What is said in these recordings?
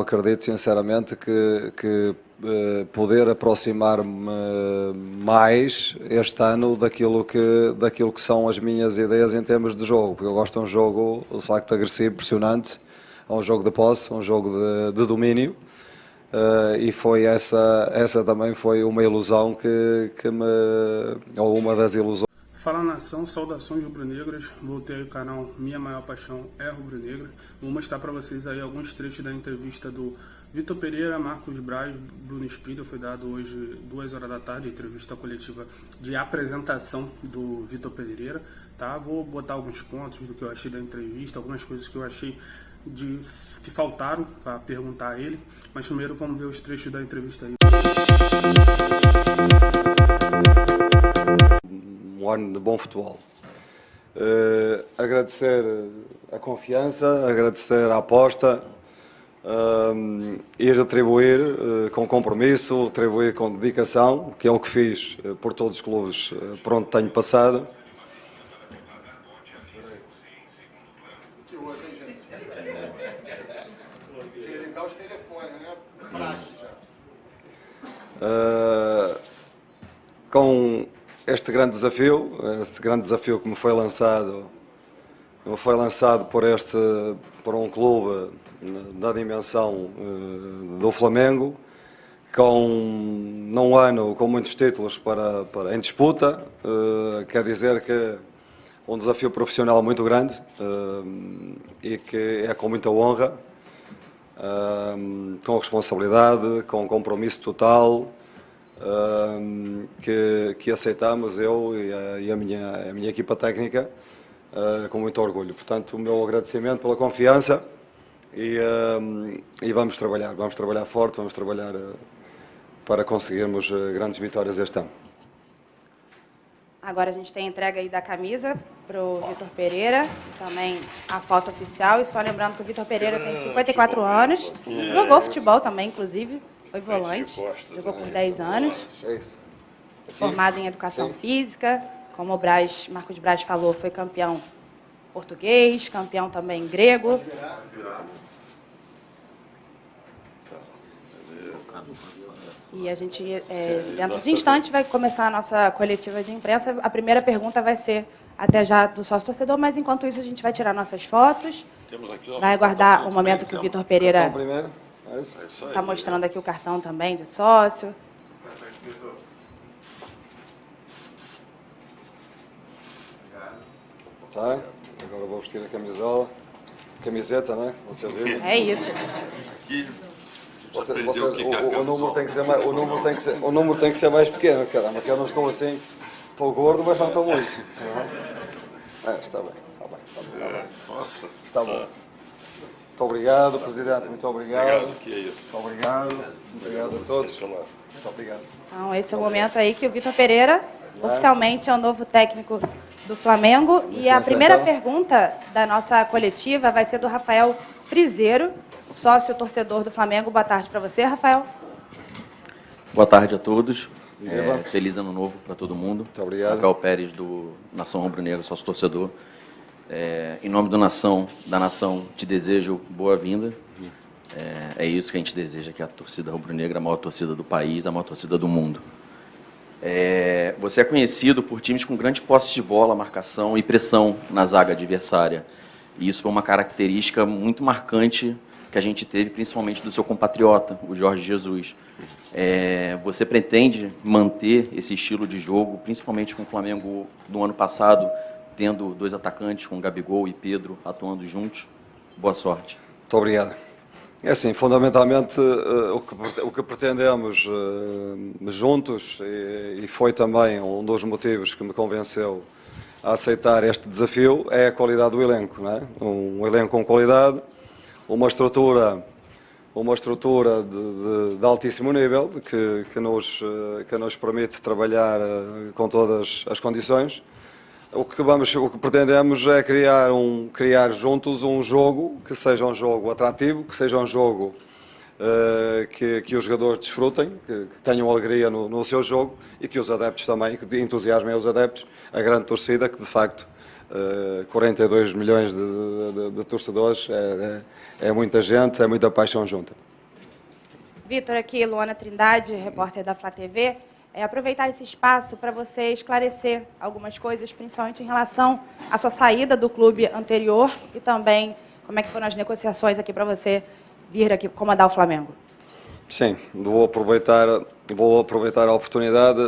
Acredito sinceramente que poder aproximar-me mais este ano daquilo que são as minhas ideias em termos de jogo, porque eu gosto de um jogo de facto agressivo, impressionante, é um jogo de posse, um jogo de domínio, e foi essa também foi uma ilusão ou uma das ilusões. Fala nação, saudações rubro-negras, voltei aí ao canal Minha Maior Paixão é Rubro-Negra. Vou mostrar para vocês aí alguns trechos da entrevista do Vitor Pereira, Marcos Braz, Bruno Spindel. Foi dado hoje 2 horas da tarde, a entrevista coletiva de apresentação do Vitor Pereira, tá? Vou botar alguns pontos do que eu achei da entrevista, algumas coisas que eu achei que faltaram para perguntar a ele, mas primeiro vamos ver os trechos da entrevista aí. Um ano de bom futebol. Agradecer a confiança, agradecer a aposta, e retribuir com compromisso, retribuir com dedicação, que é o que fiz por todos os clubes por onde tenho passado. Com este grande desafio que me foi lançado por um clube da dimensão do Flamengo, num ano com muitos títulos em disputa, quer dizer que um desafio profissional muito grande, e que é com muita honra, com responsabilidade, com compromisso total, que aceitamos, eu e a minha equipa técnica, com muito orgulho. Portanto, o meu agradecimento pela confiança e vamos trabalhar forte, vamos trabalhar para conseguirmos grandes vitórias este ano. Agora a gente tem a entrega aí da camisa para o Vitor Pereira, também a foto oficial, e só lembrando que o Vitor Pereira tem 54 anos, jogou futebol também, inclusive, foi volante, jogou por 10 anos, formado em Educação Física, como o Marcos Braz falou, foi campeão português, campeão também grego. E a gente, dentro de instantes, vai começar a nossa coletiva de imprensa. A primeira pergunta vai ser até já do sócio-torcedor, mas enquanto isso a gente vai tirar nossas fotos. Vai aguardar o momento que o Vitor Pereira está mostrando aqui o cartão também de sócio. Tá, agora vou vestir a camiseta, né? Você vê? É isso. O número tem que ser mais, o número tem que ser mais pequeno, caramba, que eu não estou assim, estou gordo, mas não estou muito. Está bem, está bem. Nossa. Está bom. Muito obrigado, Presidente, muito obrigado. Que é isso. Muito obrigado a todos. Muito obrigado. Então, esse é o momento aí que o Vitor Pereira, oficialmente, é o novo técnico do Flamengo. E a primeira pergunta da nossa coletiva vai ser do Rafael Frizeiro, sócio torcedor do Flamengo. Boa tarde para você, Rafael. Boa tarde a todos. Feliz ano novo para todo mundo. Muito obrigado. Rafael Pérez, do Nação Rubro-Negra, sócio torcedor. Em nome da nação, te desejo boa-vinda. É isso que a gente deseja, que a torcida rubro-negra, a maior torcida do país, a maior torcida do mundo. Você é conhecido por times com grande posse de bola, marcação e pressão na zaga adversária. E isso foi uma característica muito marcante que a gente teve, principalmente do seu compatriota, o Jorge Jesus. Você pretende manter esse estilo de jogo, principalmente com o Flamengo do ano passado, tendo 2 atacantes, com Gabigol e Pedro, atuando juntos? Boa sorte. Muito obrigado. É assim, fundamentalmente, o que pretendemos juntos, e foi também um dos motivos que me convenceu a aceitar este desafio, é a qualidade do elenco, não é? Um elenco com qualidade, uma estrutura de altíssimo nível, que nos permite trabalhar com todas as condições. O que pretendemos é criar juntos um jogo que seja um jogo atrativo, que seja um jogo que os jogadores desfrutem, que tenham alegria no seu jogo, e que os adeptos também, que entusiasmem os adeptos, a grande torcida, que de facto 42 milhões de torcedores é muita gente, é muita paixão junta. Vitor, aqui, Luana Trindade, repórter da Flá TV. Aproveitar esse espaço para você esclarecer algumas coisas, principalmente em relação à sua saída do clube anterior e também como é que foram as negociações aqui para você vir aqui comandar o Flamengo. Sim, vou aproveitar a oportunidade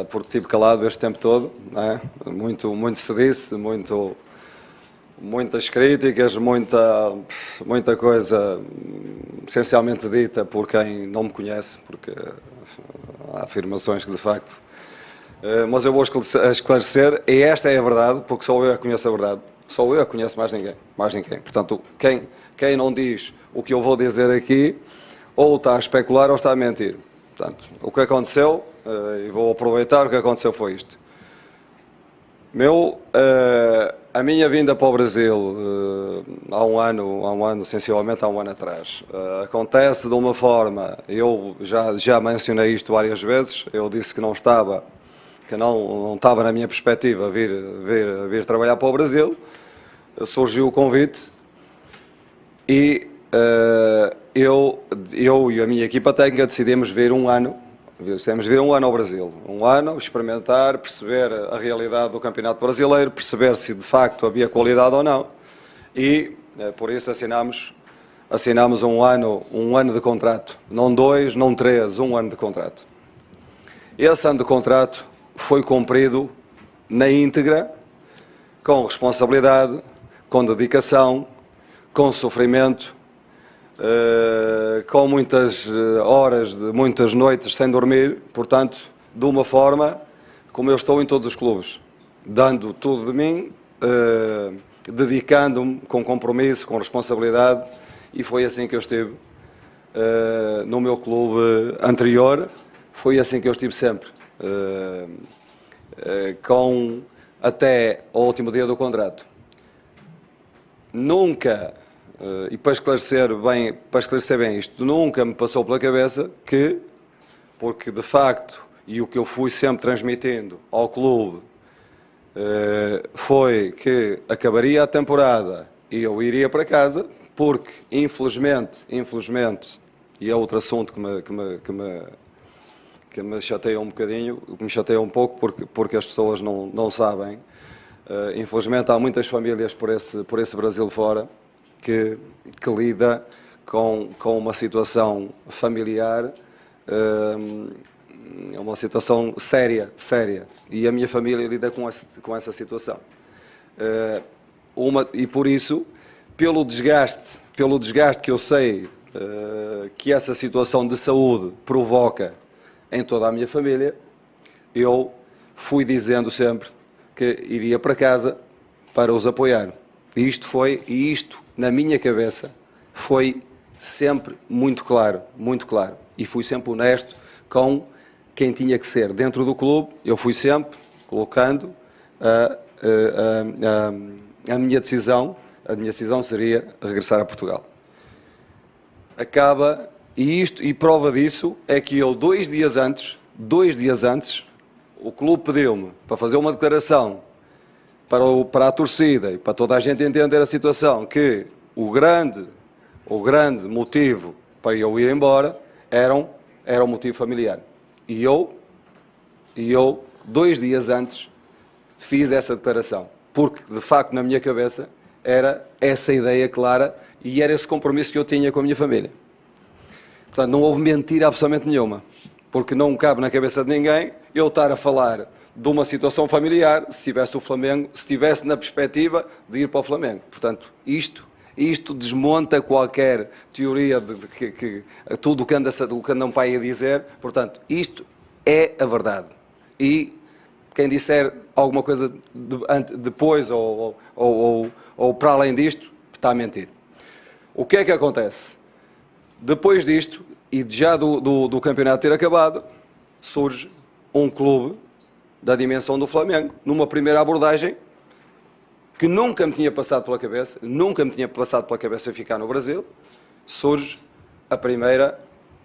porque tive calado este tempo todo, não é? Muito se disse, muitas críticas, muita coisa essencialmente dita por quem não me conhece, porque há afirmações que de facto... Mas eu vou esclarecer, e esta é a verdade, porque só eu a conheço a verdade. Só eu a conheço, mais ninguém. Portanto, quem não diz o que eu vou dizer aqui, ou está a especular ou está a mentir. Portanto, o que aconteceu, e vou aproveitar, o que aconteceu foi isto. A minha vinda para o Brasil há um ano, sensivelmente há um ano atrás, acontece de uma forma, eu já mencionei isto várias vezes, eu disse que não estava na minha perspectiva vir trabalhar para o Brasil, surgiu o convite e eu e a minha equipa técnica decidimos vir um ano ao Brasil. Um ano, experimentar, perceber a realidade do Campeonato Brasileiro, perceber se de facto havia qualidade ou não. E, por isso, assinámos um ano de contrato. Não 2, não 3, um ano de contrato. Esse ano de contrato foi cumprido na íntegra, com responsabilidade, com dedicação, com sofrimento, com muitas horas, muitas noites sem dormir, portanto, de uma forma como eu estou em todos os clubes, dando tudo de mim, dedicando-me com compromisso, com responsabilidade, e foi assim que eu estive no meu clube anterior, foi assim que eu estive sempre, até ao último dia do contrato. Nunca... e para esclarecer bem isto, nunca me passou pela cabeça que, porque de facto, e o que eu fui sempre transmitindo ao clube, foi que acabaria a temporada e eu iria para casa, porque infelizmente, e é outro assunto que me chateia um bocadinho, que me chateia um pouco, porque as pessoas não sabem, infelizmente há muitas famílias por esse Brasil fora, que lida com uma situação familiar, uma situação séria, e a minha família lida com essa situação. E por isso, pelo desgaste que eu sei que essa situação de saúde provoca em toda a minha família, eu fui dizendo sempre que iria para casa para os apoiar. E isto, na minha cabeça, foi sempre muito claro. E fui sempre honesto com quem tinha que ser. Dentro do clube, eu fui sempre colocando a minha decisão. A minha decisão seria regressar a Portugal. E prova disso é que eu, 2 dias antes, o clube pediu-me para fazer uma declaração para a torcida e para toda a gente entender a situação, que o grande motivo para eu ir embora era um motivo familiar. E eu, 2 dias antes, fiz essa declaração, porque de facto na minha cabeça era essa ideia clara e era esse compromisso que eu tinha com a minha família. Portanto, não houve mentira absolutamente nenhuma, porque não cabe na cabeça de ninguém eu estar a falar de uma situação familiar, se tivesse o Flamengo, se estivesse na perspectiva de ir para o Flamengo. Portanto, isto desmonta qualquer teoria de que tudo o que anda um pai a dizer. Portanto, isto é a verdade. E quem disser alguma coisa depois ou para além disto, está a mentir. O que é que acontece? Depois disto, e já do campeonato ter acabado, surge um clube da dimensão do Flamengo, numa primeira abordagem que nunca me tinha passado pela cabeça ficar no Brasil. Surge a primeira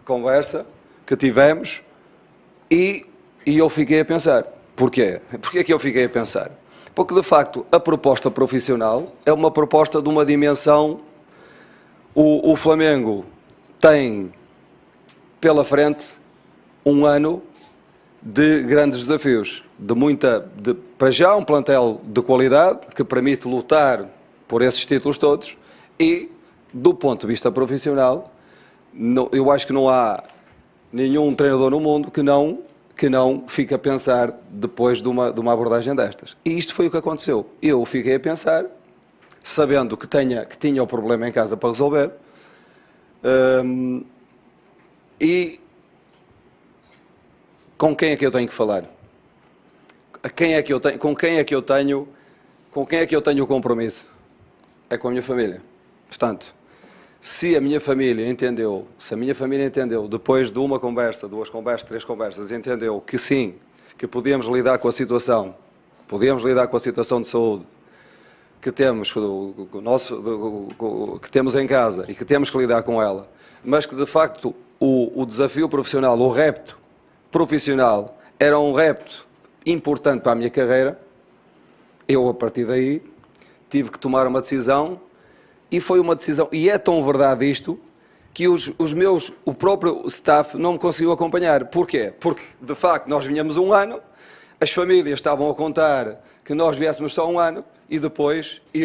conversa que tivemos e eu fiquei a pensar. Porquê? Porquê que eu fiquei a pensar? Porque, de facto, a proposta profissional é uma proposta de uma dimensão. O Flamengo tem pela frente um ano de grandes desafios, para já um plantel de qualidade que permite lutar por esses títulos todos e, do ponto de vista profissional, eu acho que não há nenhum treinador no mundo que não fique a pensar depois de uma abordagem destas. E isto foi o que aconteceu. Eu fiquei a pensar, sabendo que tinha o problema em casa para resolver, e com quem é que eu tenho que falar? Com quem é que eu tenho o compromisso? É com a minha família. Portanto, se a minha família entendeu, depois de uma conversa, 2 conversas, 3 conversas, entendeu que sim, que podíamos lidar com a situação de saúde que temos, que temos em casa e que temos que lidar com ela, mas que de facto o desafio profissional, o repto profissional, era um repto importante para a minha carreira, eu a partir daí tive que tomar uma decisão. E foi uma decisão, e é tão verdade isto, que o próprio staff não me conseguiu acompanhar. Porquê? Porque, de facto, nós vinhamos um ano, as famílias estavam a contar que nós viéssemos só um ano, e depois e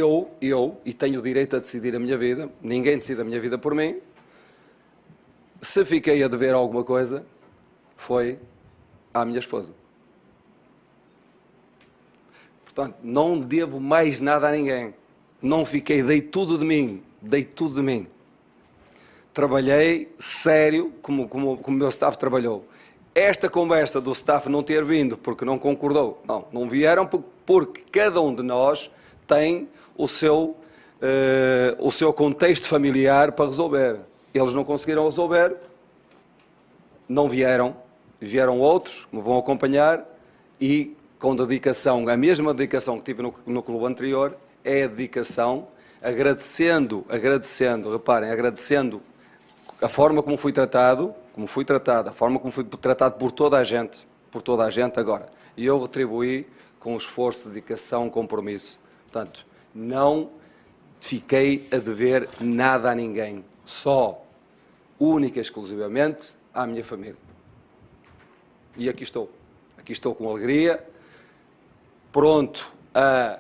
tenho o direito a decidir a minha vida, ninguém decide a minha vida por mim, se fiquei a dever alguma coisa, foi à minha esposa. Portanto, não devo mais nada a ninguém. Não fiquei, dei tudo de mim. Trabalhei sério, como o meu staff trabalhou. Esta conversa do staff não ter vindo porque não concordou, não vieram porque cada um de nós tem o seu contexto familiar para resolver. Eles não conseguiram resolver, não vieram outros que me vão acompanhar e com dedicação, a mesma dedicação que tive no clube anterior, é a dedicação, agradecendo a forma como fui tratado, a forma como fui tratado por toda a gente agora. E eu retribuí com esforço, dedicação, compromisso. Portanto, não fiquei a dever nada a ninguém, só, única e exclusivamente, à minha família. E aqui estou com alegria, pronto a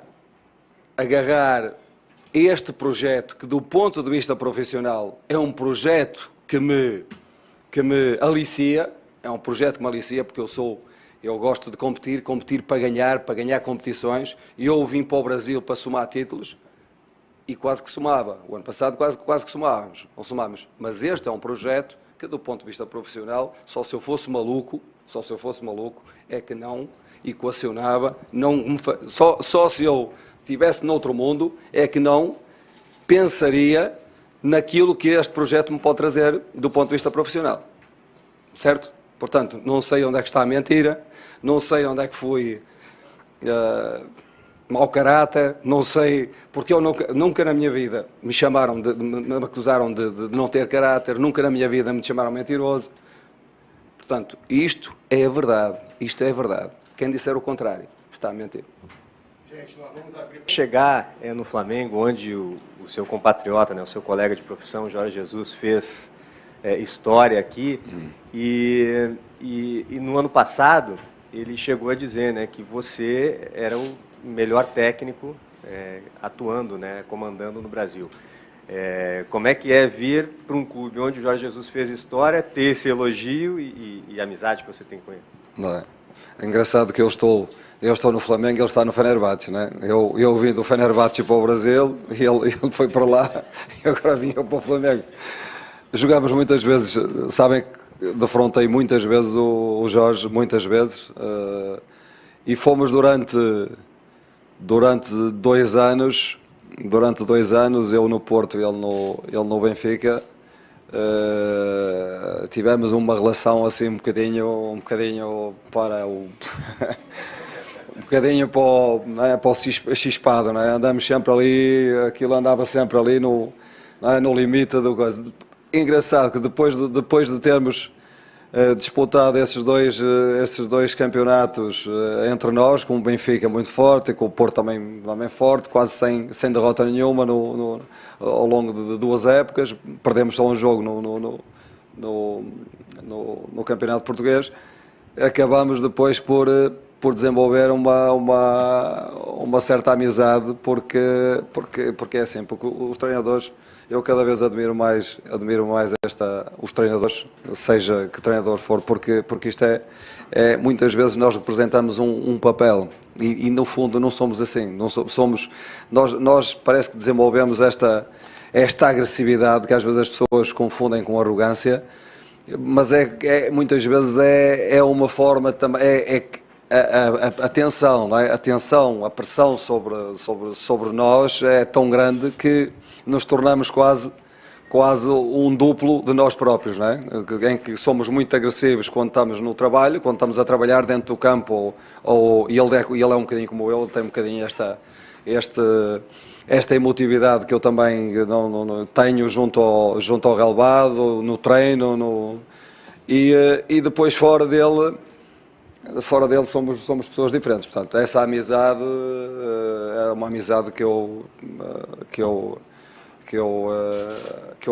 agarrar este projeto que, do ponto de vista profissional, é um projeto que me alicia, porque eu gosto de competir para ganhar competições, e eu vim para o Brasil para somar títulos, e quase que somava. O ano passado quase que somávamos. Mas este é um projeto que, do ponto de vista profissional, só se eu fosse maluco, é que não equacionava, só se eu estivesse noutro mundo, é que não pensaria naquilo que este projeto me pode trazer do ponto de vista profissional. Certo? Portanto, não sei onde é que está a mentira, não sei onde é que fui mau caráter, não sei, porque eu nunca na minha vida me acusaram de não ter caráter, nunca na minha vida me chamaram mentiroso. Portanto, isto é a verdade. Quem disser o contrário está a mentir. Gente, nós vamos chegar no Flamengo, onde o seu compatriota, o seu colega de profissão, Jorge Jesus, fez história aqui. E no ano passado, ele chegou a dizer que você era o melhor técnico atuando, comandando no Brasil. Como é que é vir para um clube onde o Jorge Jesus fez história, ter esse elogio e a amizade que você tem com ele? Não é? É engraçado que eu estou no Flamengo e ele está no Fenerbahçe, né? Eu vim do Fenerbahçe para o Brasil e ele foi para lá e agora vim eu para o Flamengo. Jogámos muitas vezes, sabem que defrontei muitas vezes o Jorge, muitas vezes, e fomos durante 2 anos, eu no Porto e ele no Benfica, tivemos uma relação assim um bocadinho para o um bocadinho para o chispado, não é? Andamos sempre ali, aquilo andava sempre ali no limite do coisa. Engraçado que depois de termos disputado esses dois campeonatos entre nós, com o Benfica muito forte e com o Porto também forte, quase sem derrota nenhuma ao longo de 2 épocas. Perdemos só um jogo no Campeonato Português. Acabamos depois por desenvolver uma certa amizade, porque é assim, porque os treinadores, eu cada vez admiro mais os treinadores, seja que treinador for, porque isto é muitas vezes nós representamos um papel e no fundo não somos assim, nós parece que desenvolvemos esta agressividade que às vezes as pessoas confundem com arrogância, mas muitas vezes é uma forma também, a tensão, não é? A tensão, a pressão sobre nós é tão grande que nos tornamos quase um duplo de nós próprios, não é? Em que somos muito agressivos quando estamos no trabalho, quando estamos a trabalhar dentro do campo, e ele é um bocadinho como eu, ele tem um bocadinho esta emotividade que eu também não tenho junto ao relvado, no treino, e depois fora dele somos pessoas diferentes. Portanto, essa amizade é uma amizade que eu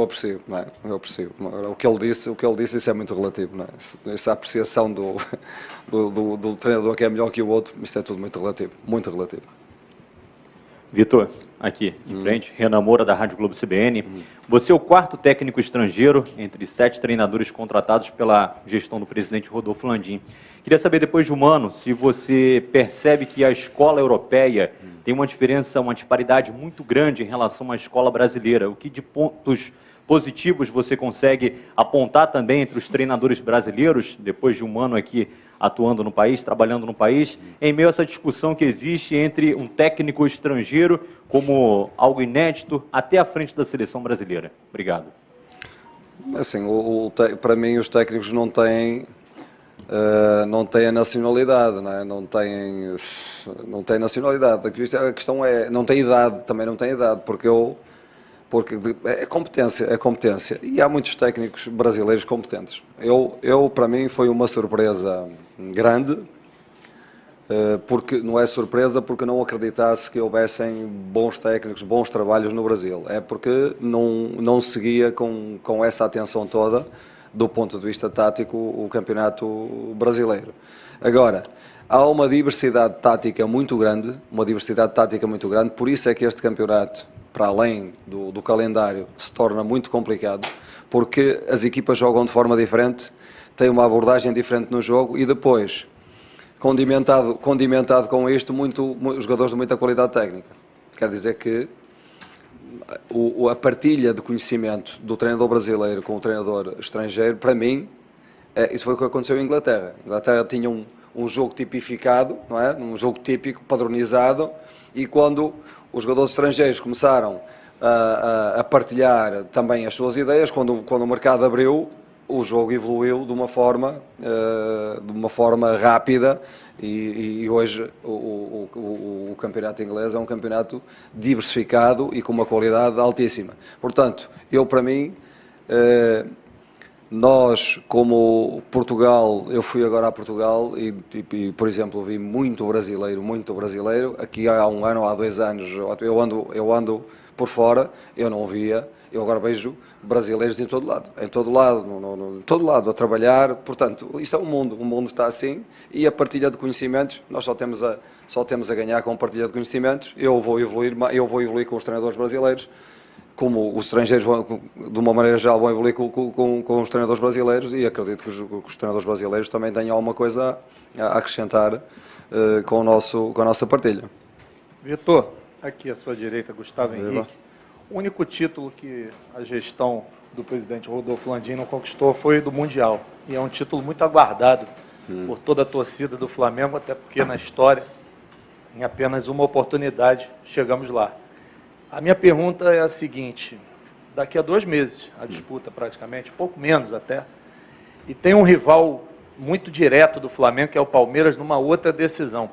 aprecio, não é? Eu aprecio. O que ele disse, isso é muito relativo, não é? Essa apreciação do treinador que é melhor que o outro, isto é tudo muito relativo, muito relativo. Vitor, aqui em frente, Renan Moura, da Rádio Globo CBN. Você é o 4º técnico estrangeiro entre 7 treinadores contratados pela gestão do presidente Rodolfo Landim. Queria saber, depois de um ano, se você percebe que a escola europeia tem uma diferença, uma disparidade muito grande em relação à escola brasileira. O que de pontos positivos você consegue apontar também entre os treinadores brasileiros, depois de um ano aqui atuando no país, trabalhando no país, em meio a essa discussão que existe entre um técnico estrangeiro como algo inédito até à frente da seleção brasileira? Obrigado. Assim, para mim os técnicos não têm a nacionalidade, não é? Não têm nacionalidade. A questão é, não tem idade, também não tem idade, porque é competência. E há muitos técnicos brasileiros competentes. Para mim, foi uma surpresa grande, porque não é surpresa porque não acreditasse que houvessem bons técnicos, bons trabalhos no Brasil. É porque não seguia com essa atenção toda, do ponto de vista tático, o campeonato brasileiro. Agora, há uma diversidade tática muito grande, por isso é que este campeonato, para além do calendário, se torna muito complicado, porque as equipas jogam de forma diferente, têm uma abordagem diferente no jogo e depois, condimentado com isto, os jogadores de muita qualidade técnica. Quer dizer que a partilha de conhecimento do treinador brasileiro com o treinador estrangeiro, para mim, isso foi o que aconteceu em Inglaterra. A Inglaterra tinha um jogo tipificado, não é? Um jogo típico, padronizado, e quando os jogadores estrangeiros começaram a partilhar também as suas ideias, quando o mercado abriu, o jogo evoluiu de uma forma rápida e hoje o campeonato inglês é um campeonato diversificado e com uma qualidade altíssima. Portanto, para mim, nós, como Portugal, eu fui agora a Portugal e por exemplo, vi muito brasileiro. Aqui há um ano, há 2 anos, eu ando por fora, eu não via. Eu agora vejo brasileiros em todo lado, a trabalhar. Portanto, isto é um mundo está assim, e a partilha de conhecimentos, nós só temos a ganhar com a partilha de conhecimentos. Eu vou evoluir com os treinadores brasileiros, como os estrangeiros, de uma maneira geral, vão evoluir com os treinadores brasileiros, e acredito que os treinadores brasileiros também tenham alguma coisa a acrescentar com a nossa partilha. Vitor, aqui à sua direita, Gustavo Henrique. O único título que a gestão do presidente Rodolfo Landim não conquistou foi do Mundial. E é um título muito aguardado por toda a torcida do Flamengo, até porque na história, em apenas uma oportunidade, chegamos lá. A minha pergunta é a seguinte: daqui a 2 meses, a disputa praticamente, pouco menos até, e tem um rival muito direto do Flamengo, que é o Palmeiras, numa outra decisão.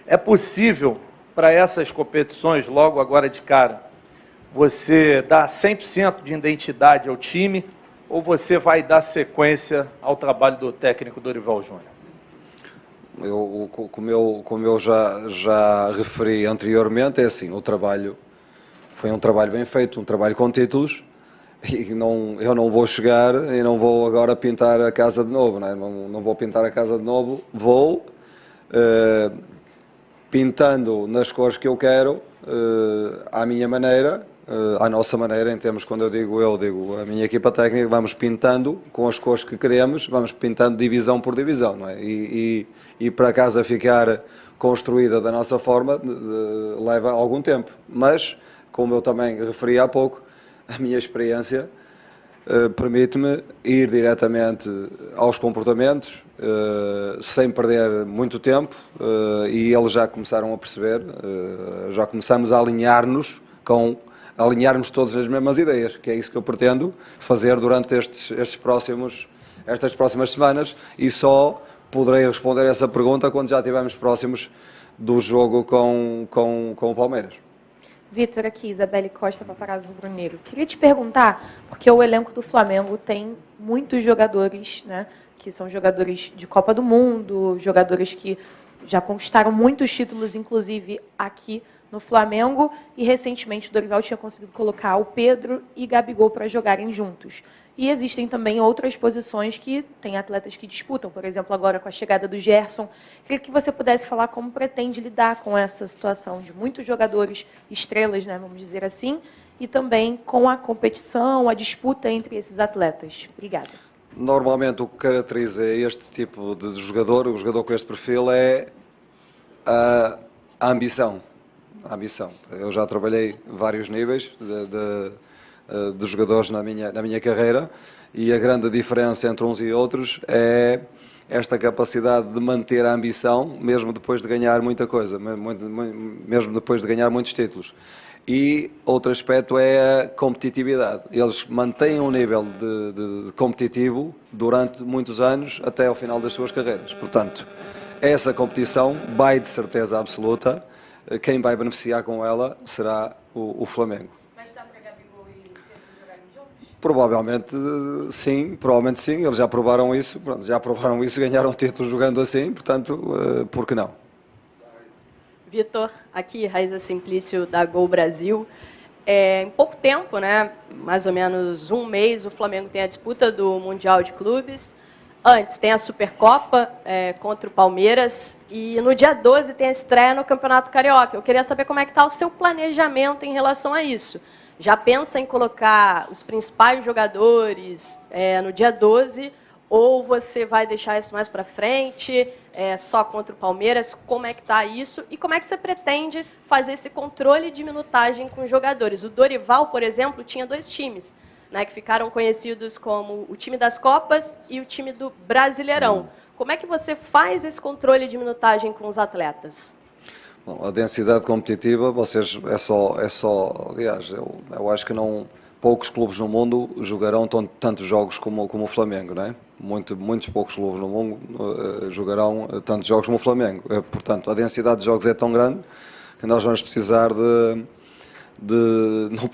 É possível, para essas competições, logo agora de cara, você dá 100% de identidade ao time, ou você vai dar sequência ao trabalho do técnico Dorival Júnior? Como eu já referi anteriormente, é assim, o trabalho foi um trabalho bem feito, um trabalho com títulos, e eu não vou chegar e não vou agora pintar a casa de novo, não vou pintar a casa de novo, vou pintando nas cores que eu quero, à minha maneira, à nossa maneira, em termos, quando eu digo a minha equipa técnica, vamos pintando com as cores que queremos, vamos pintando divisão por divisão, não é? E para a casa ficar construída da nossa forma leva algum tempo, mas, como eu também referi há pouco, a minha experiência permite-me ir diretamente aos comportamentos, sem perder muito tempo, e eles já começaram a perceber, já começamos a alinhar-nos todos nas mesmas ideias, que é isso que eu pretendo fazer durante estas próximas semanas, e só poderei responder essa pergunta quando já estivermos próximos do jogo com o Palmeiras. Vitor, aqui, Isabelle Costa, Paparazzo Rubro-Negro. Queria te perguntar, porque o elenco do Flamengo tem muitos jogadores, né, que são jogadores de Copa do Mundo, jogadores que já conquistaram muitos títulos, inclusive aqui no Flamengo, e recentemente o Dorival tinha conseguido colocar o Pedro e Gabigol para jogarem juntos. E existem também outras posições que tem atletas que disputam, por exemplo, agora com a chegada do Gerson. Queria que você pudesse falar como pretende lidar com essa situação de muitos jogadores, estrelas, né, vamos dizer assim, e também com a competição, a disputa entre esses atletas. Obrigada. Normalmente o que caracteriza este tipo de jogador, o jogador com este perfil, é a ambição. A ambição. Eu já trabalhei vários níveis de jogadores na minha carreira, e a grande diferença entre uns e outros é esta capacidade de manter a ambição, mesmo depois de ganhar muita coisa, mesmo depois de ganhar muitos títulos. E outro aspecto é a competitividade. Eles mantêm um nível de competitivo durante muitos anos, até ao final das suas carreiras. Portanto, essa competição vai, de certeza absoluta, quem vai beneficiar com ela será o Flamengo. Mas dá para Gabigol e Pedro jogarem juntos? Provavelmente sim, eles já provaram isso, ganharam títulos jogando assim, portanto, por que não? Vitor, aqui, Raíza Simplício, da Gol Brasil. Em pouco tempo, né, mais ou menos um mês, o Flamengo tem a disputa do Mundial de Clubes. Antes tem a Supercopa contra o Palmeiras, e no dia 12 tem a estreia no Campeonato Carioca. Eu queria saber como é que está o seu planejamento em relação a isso. Já pensa em colocar os principais jogadores no dia 12, ou você vai deixar isso mais para frente, só contra o Palmeiras? Como é que está isso? E como é que você pretende fazer esse controle de minutagem com os jogadores? O Dorival, por exemplo, tinha 2 times, né, que ficaram conhecidos como o time das Copas e o time do Brasileirão. Como é que você faz esse controle de minutagem com os atletas? Bom, a densidade competitiva, aliás, eu acho que poucos clubes no mundo jogarão tantos jogos como o Flamengo, não é? Muitos poucos clubes no mundo jogarão tantos jogos como o Flamengo. Portanto, a densidade de jogos é tão grande que nós vamos precisar não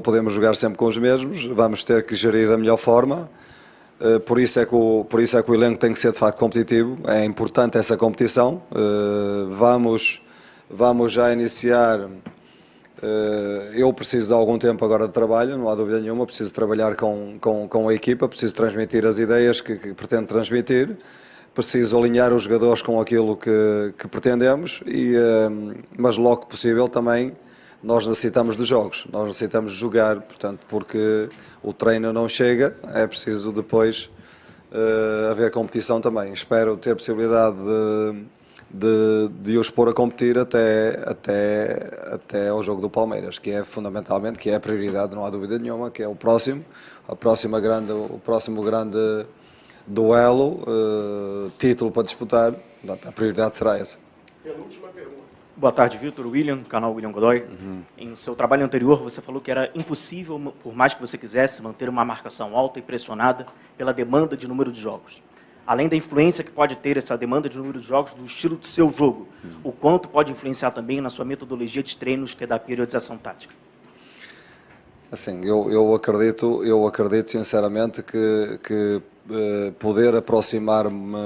podemos jogar sempre com os mesmos, vamos ter que gerir da melhor forma. Por isso é que o elenco tem que ser de facto competitivo. É importante essa competição. Vamos já iniciar. Eu preciso de algum tempo agora de trabalho, não há dúvida nenhuma. Preciso trabalhar com a equipa, preciso transmitir as ideias que pretendo transmitir, preciso alinhar os jogadores com aquilo que pretendemos, mas logo que possível também nós necessitamos de jogos, nós necessitamos jogar, portanto, porque o treino não chega, é preciso depois haver competição também. Espero ter possibilidade de os pôr a competir até ao jogo do Palmeiras, que é fundamentalmente, que é a prioridade, não há dúvida nenhuma, que é o próximo grande duelo, título para disputar. A prioridade será essa. Penúltima pergunta. Boa tarde, Vitor. William, canal William Godoy. Em seu trabalho anterior, você falou que era impossível, por mais que você quisesse, manter uma marcação alta e pressionada pela demanda de número de jogos. Além da influência que pode ter essa demanda de número de jogos do estilo do seu jogo, o quanto pode influenciar também na sua metodologia de treinos, que é da periodização tática? Assim, eu acredito sinceramente que poder aproximar-me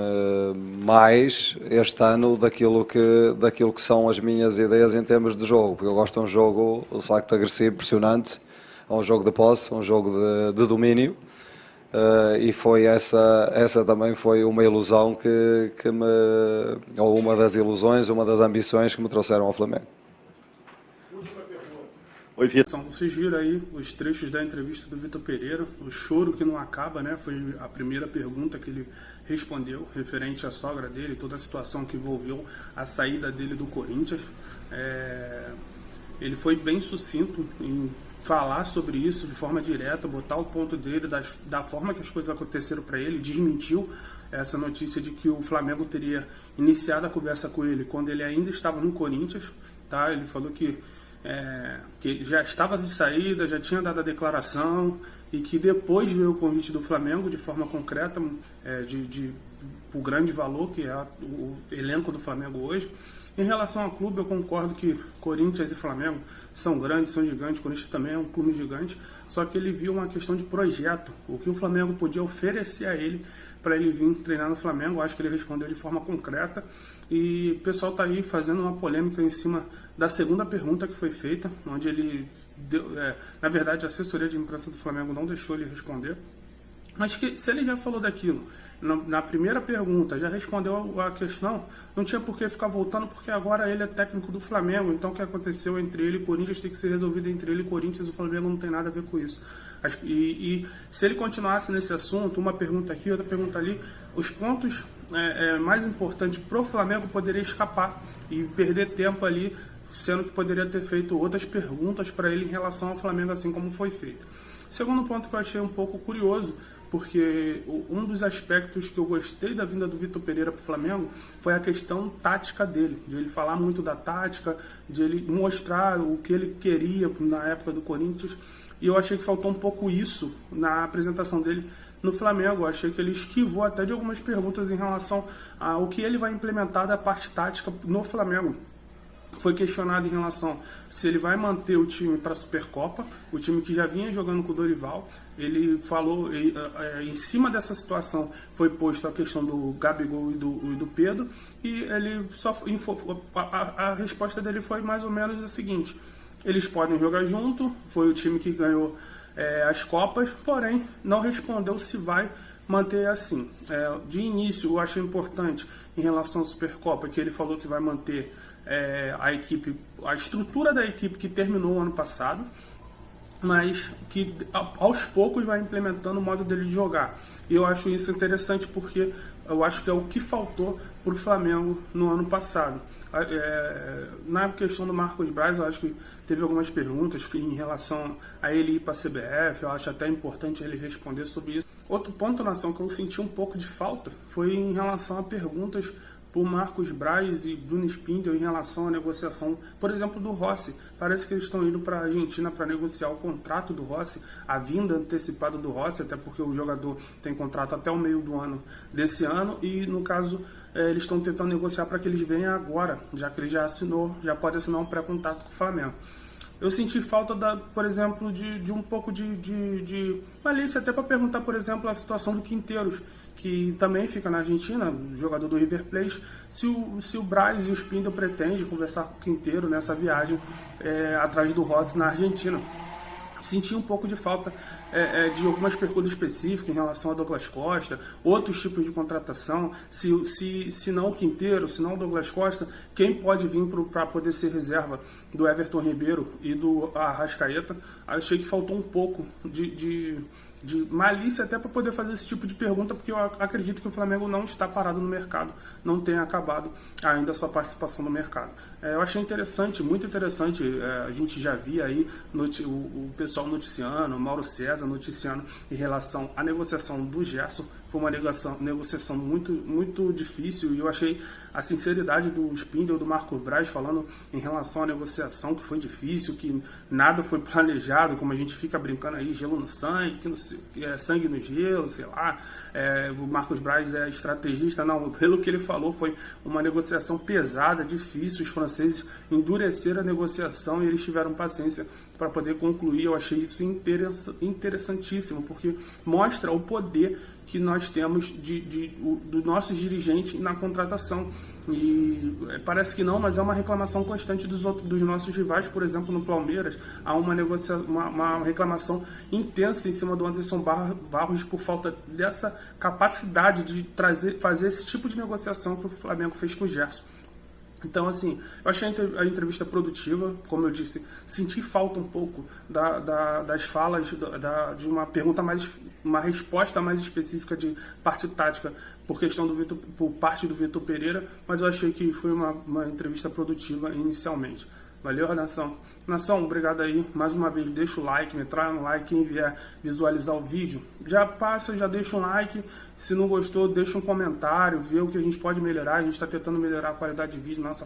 mais este ano daquilo que são as minhas ideias em termos de jogo, porque eu gosto de um jogo de facto agressivo, impressionante, é um jogo de posse, um jogo de domínio, e foi essa também foi uma ilusão ou uma das ilusões, uma das ambições que me trouxeram ao Flamengo. Oi, Vitor. Vocês viram aí os trechos da entrevista do Vitor Pereira, o choro que não acaba, né? Foi a primeira pergunta que ele respondeu, referente à sogra dele, toda a situação que envolveu a saída dele do Corinthians. Ele foi bem sucinto em falar sobre isso de forma direta, botar o ponto dele, da forma que as coisas aconteceram para ele, desmentiu essa notícia de que o Flamengo teria iniciado a conversa com ele quando ele ainda estava no Corinthians, tá? Ele falou que ele já estava de saída, já tinha dado a declaração e que depois veio o convite do Flamengo de forma concreta, por grande valor que é o elenco do Flamengo hoje. Em relação ao clube, eu concordo que Corinthians e Flamengo são grandes, são gigantes. O Corinthians também é um clube gigante, só que ele viu uma questão de projeto, o que o Flamengo podia oferecer a ele para ele vir treinar no Flamengo. Eu acho que ele respondeu de forma concreta e o pessoal está aí fazendo uma polêmica em cima da segunda pergunta que foi feita, onde ele deu, na verdade a assessoria de imprensa do Flamengo não deixou ele responder, mas que se ele já falou daquilo na primeira pergunta, já respondeu a questão, não tinha por que ficar voltando, porque agora ele é técnico do Flamengo, então o que aconteceu entre ele e Corinthians tem que ser resolvido entre ele e Corinthians, o Flamengo não tem nada a ver com isso. E se ele continuasse nesse assunto, uma pergunta aqui, outra pergunta ali, os pontos mais importantes para o Flamengo poderia escapar e perder tempo ali, sendo que poderia ter feito outras perguntas para ele em relação ao Flamengo, assim como foi feito. Segundo ponto que eu achei um pouco curioso, porque um dos aspectos que eu gostei da vinda do Vitor Pereira para o Flamengo foi a questão tática dele, de ele falar muito da tática, de ele mostrar o que ele queria na época do Corinthians, e eu achei que faltou um pouco isso na apresentação dele no Flamengo. Eu achei que ele esquivou até de algumas perguntas em relação ao que ele vai implementar da parte tática no Flamengo. Foi questionado em relação se ele vai manter o time para a Supercopa, o time que já vinha jogando com o Dorival. Ele falou, em cima dessa situação foi posto a questão do Gabigol e do Pedro, e ele a resposta dele foi mais ou menos a seguinte: eles podem jogar junto, foi o time que ganhou as Copas, porém não respondeu se vai manter assim. De início eu achei importante em relação à Supercopa que ele falou que vai manter a equipe, a estrutura da equipe que terminou o ano passado, mas que aos poucos vai implementando o modo dele de jogar. E eu acho isso interessante porque eu acho que é o que faltou para o Flamengo no ano passado. Na questão do Marcos Braz, eu acho que teve algumas perguntas em relação a ele ir para a CBF, eu acho até importante ele responder sobre isso. Outro ponto, Nação, que eu senti um pouco de falta foi em relação a perguntas por Marcos Braz e Bruno Spindel em relação à negociação, por exemplo, do Rossi. Parece que eles estão indo para a Argentina para negociar o contrato do Rossi, a vinda antecipada do Rossi, até porque o jogador tem contrato até o meio do ano desse ano, e no caso eles estão tentando negociar para que eles venham agora, já que ele já pode assinar um pré-contrato com o Flamengo. Eu senti falta, por exemplo, de um pouco de malícia, até para perguntar, por exemplo, a situação do Quinteiros, que também fica na Argentina, jogador do River Plate, se o Braz e o Spindel pretendem conversar com o Quinteiro nessa viagem atrás do Rossi na Argentina. Senti um pouco de falta de algumas perguntas específicas em relação a Douglas Costa, outros tipos de contratação, se não o Quinteiro, se não o Douglas Costa, quem pode vir para poder ser reserva do Everton Ribeiro e do Arrascaeta. Achei que faltou um pouco de malícia até para poder fazer esse tipo de pergunta, porque eu acredito que o Flamengo não está parado no mercado, não tem acabado ainda a sua participação no mercado. Eu achei interessante, muito interessante, a gente já via aí o pessoal noticiando, o Mauro César noticiando em relação à negociação do Gerson. Foi uma negociação muito, muito difícil, e eu achei a sinceridade do Spindel, do Marcos Braz, falando em relação à negociação, que foi difícil, que nada foi planejado, como a gente fica brincando aí, gelo no sangue, sangue no gelo, sei lá. O Marcos Braz é estrategista, não, pelo que ele falou, foi uma negociação pesada, difícil. Os franceses endureceram a negociação e eles tiveram paciência para poder concluir. Eu achei isso interessantíssimo, porque mostra o poder que nós temos dos nossos dirigentes na contratação. E parece que não, mas é uma reclamação constante dos nossos rivais. Por exemplo, no Palmeiras, há uma reclamação intensa em cima do Anderson Barros por falta dessa capacidade de fazer esse tipo de negociação que o Flamengo fez com o Gerson. Então, assim, eu achei a entrevista produtiva, como eu disse, senti falta um pouco das falas, de uma pergunta uma resposta mais específica de parte tática por parte do Vitor Pereira, mas eu achei que foi uma entrevista produtiva inicialmente. Valeu, Nação? Nação, obrigado aí. Mais uma vez, deixa o like, me traga um like. Quem vier visualizar o vídeo, já deixa um like. Se não gostou, deixa um comentário, vê o que a gente pode melhorar. A gente está tentando melhorar a qualidade de vídeo, nossa